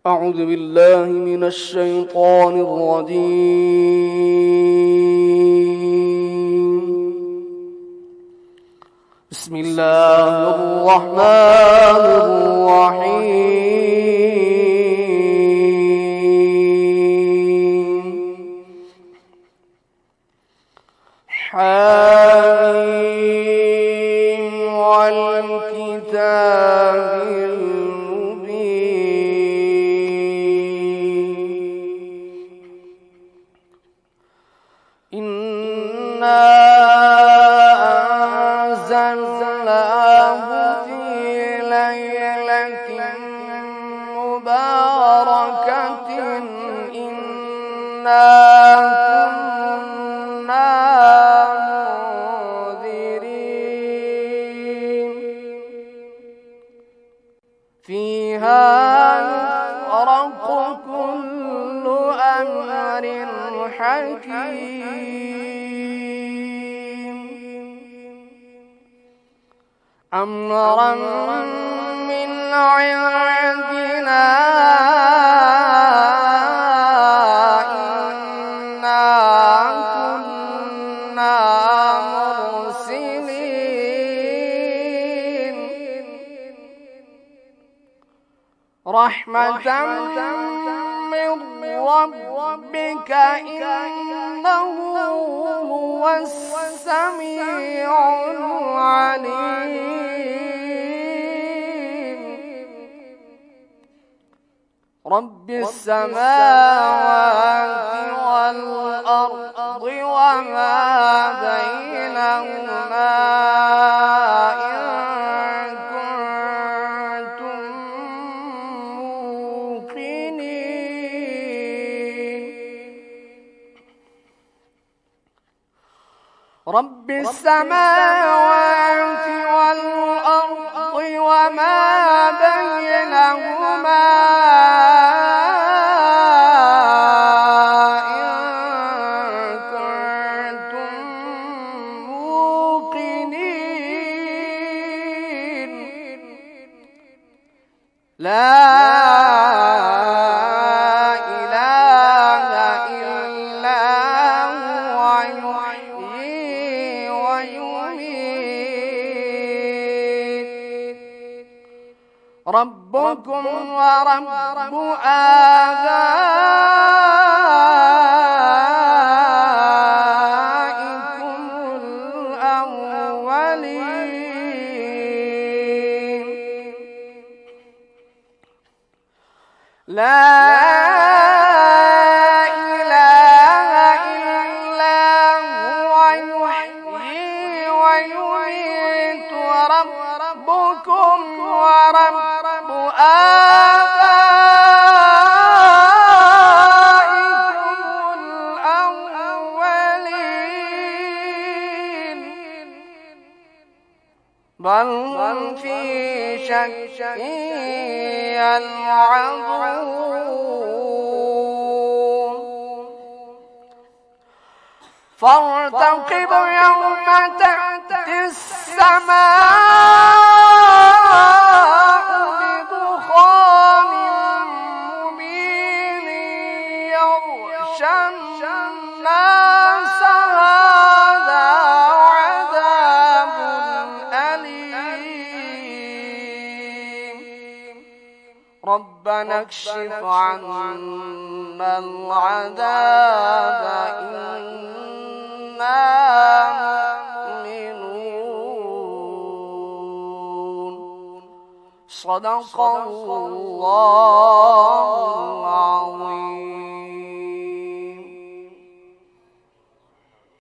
أعوذ بالله من الشيطان الرجيم. بسم الله الرحمن الرحيم. حميم والكتاب إنا أنزلناه في ليلة مباركة إنا كنا منذرين فيها يفرق كل أمر حكيم أمرا من عندنا إنا كنا مرسلين رحمة من ربك إنه هو السميع العليم رب السماوات والأرض وما بينهما إن كنتم موقنين رب السماوات والأرض وما بينهما إن كنتم موقنين لا إله إلا هو يحيي ويميت ربكم ورب آبائكم الأولين لا إله إلا هو يحيي ويميت ربكم ورب آبائكم الأولين بل هم في شك يلعبون فارتقب يوم تأتي السماء بدخان مبين يغشى الناس هذا عذاب أليم ربنا اكشف عنا العذاب إنا مؤمنون صدق الله